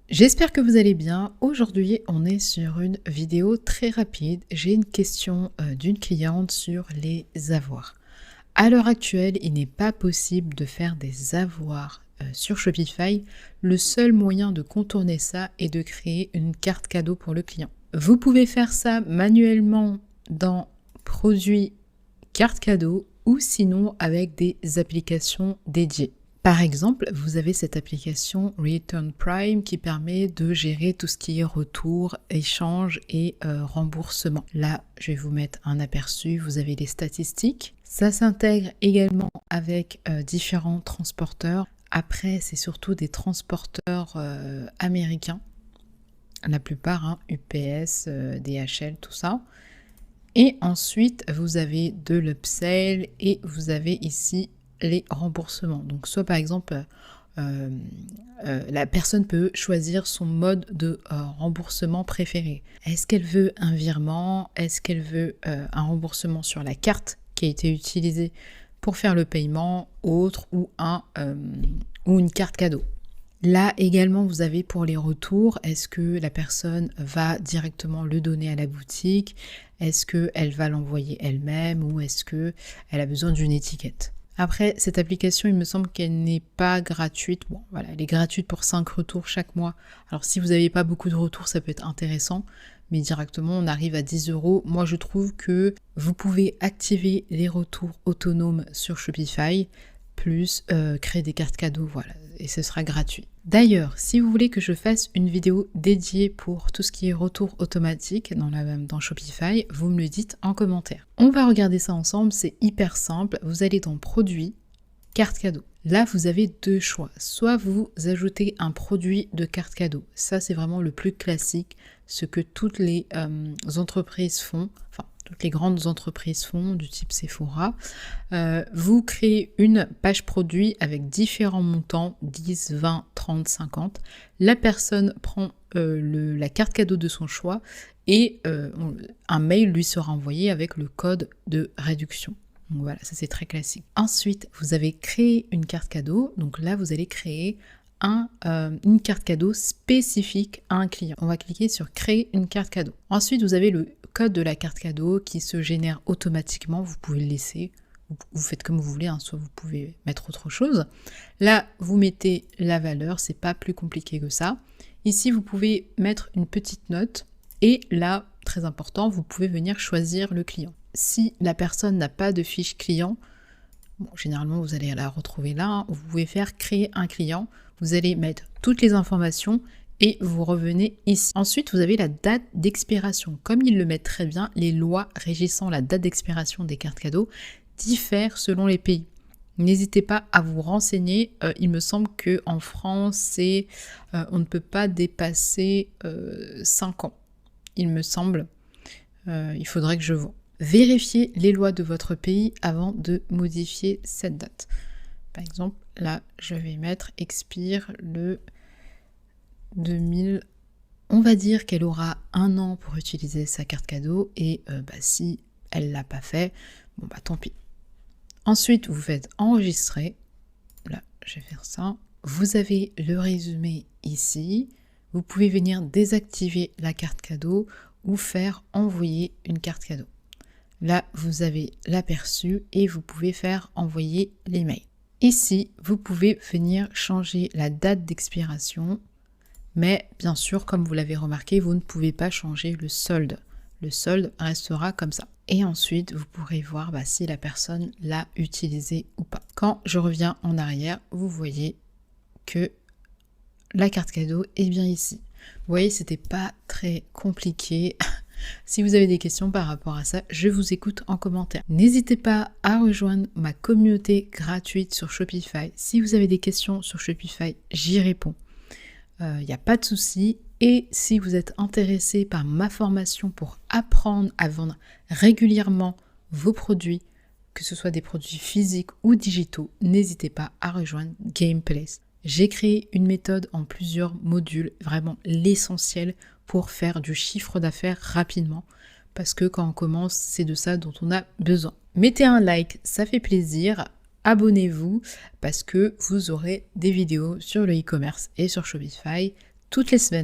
J'espère que vous allez bien. Aujourd'hui, on est sur une vidéo très rapide. J'ai une question d'une cliente sur les avoirs. À l'heure actuelle, il n'est pas possible de faire des avoirs sur Shopify. Le seul moyen de contourner ça est de créer une carte cadeau pour le client. Vous pouvez faire ça manuellement dans Produits carte cadeau ou sinon avec des applications dédiées. Par exemple, vous avez cette application Return Prime qui permet de gérer tout ce qui est retour, échange et remboursement. Là, je vais vous mettre un aperçu, vous avez les statistiques. Ça s'intègre également avec différents transporteurs. Après, c'est surtout des transporteurs américains. La plupart, UPS, DHL, tout ça. Et ensuite, vous avez de l'upsell et vous avez ici les remboursements. Donc soit par exemple, la personne peut choisir son mode de remboursement préféré. Est-ce qu'elle veut un virement? Est-ce qu'elle veut un remboursement sur la carte qui a été utilisée pour faire le paiement, autre ou une carte cadeau? Là également, vous avez pour les retours, est-ce que la personne va directement le donner à la boutique? Est-ce qu'elle va l'envoyer elle-même ou est-ce qu'elle a besoin d'une étiquette? Après, cette application, il me semble qu'elle n'est pas gratuite. Bon, voilà, elle est gratuite pour 5 retours chaque mois. Alors, si vous n'avez pas beaucoup de retours, ça peut être intéressant. Mais directement, on arrive à 10 €. Moi, je trouve que vous pouvez activer les retours autonomes sur Shopify, plus créer des cartes cadeaux, voilà, et ce sera gratuit. D'ailleurs, si vous voulez que je fasse une vidéo dédiée pour tout ce qui est retour automatique dans Shopify, vous me le dites en commentaire. On va regarder ça ensemble, c'est hyper simple. Vous allez dans Produits, carte cadeau. Là, vous avez deux choix. Soit vous ajoutez un produit de carte cadeau. Ça, c'est vraiment le plus classique, ce que toutes les entreprises font, enfin, toutes les grandes entreprises font, du type Sephora. Vous créez une page produit avec différents montants, 10, 20, 30, 50. La personne prend la carte cadeau de son choix et un mail lui sera envoyé avec le code de réduction. Donc voilà, ça c'est très classique. Ensuite, vous avez créé une carte cadeau. Donc là, vous allez créer une carte cadeau spécifique à un client. On va cliquer sur créer une carte cadeau. Ensuite, vous avez le code de la carte cadeau qui se génère automatiquement. Vous pouvez le laisser. Vous faites comme vous voulez, soit vous pouvez mettre autre chose. Là, vous mettez la valeur, c'est pas plus compliqué que ça. Ici, vous pouvez mettre une petite note et là, très important, vous pouvez venir choisir le client. Si la personne n'a pas de fiche client, bon, généralement vous allez la retrouver là, vous pouvez faire créer un client, vous allez mettre toutes les informations et vous revenez ici. Ensuite, vous avez la date d'expiration. Comme ils le mettent très bien, les lois régissant la date d'expiration des cartes cadeaux diffèrent selon les pays. N'hésitez pas à vous renseigner. Il me semble qu'en France, on ne peut pas dépasser 5 ans. Il me semble. Il faudrait que je vois. Vérifiez les lois de votre pays avant de modifier cette date. Par exemple, là, je vais mettre expire le 2000. On va dire qu'elle aura 1 an pour utiliser sa carte cadeau et si elle ne l'a pas fait, bon tant pis. Ensuite, vous faites enregistrer. Là, je vais faire ça. Vous avez le résumé ici. Vous pouvez venir désactiver la carte cadeau ou faire envoyer une carte cadeau. Là, vous avez l'aperçu et vous pouvez faire envoyer l'email. Ici, vous pouvez venir changer la date d'expiration, mais bien sûr, comme vous l'avez remarqué, vous ne pouvez pas changer le solde. Le solde restera comme ça. Et ensuite, vous pourrez voir si la personne l'a utilisé ou pas. Quand je reviens en arrière, vous voyez que la carte cadeau est bien ici. Vous voyez, c'était pas très compliqué. Si vous avez des questions par rapport à ça, je vous écoute en commentaire. N'hésitez pas à rejoindre ma communauté gratuite sur Shopify. Si vous avez des questions sur Shopify, j'y réponds. Il n'y a pas de souci. Et si vous êtes intéressé par ma formation pour apprendre à vendre régulièrement vos produits, que ce soit des produits physiques ou digitaux, n'hésitez pas à rejoindre Gameplace. J'ai créé une méthode en plusieurs modules, vraiment l'essentiel pour faire du chiffre d'affaires rapidement, parce que quand on commence, c'est de ça dont on a besoin. Mettez un like, ça fait plaisir. Abonnez-vous parce que vous aurez des vidéos sur le e-commerce et sur Shopify toutes les semaines.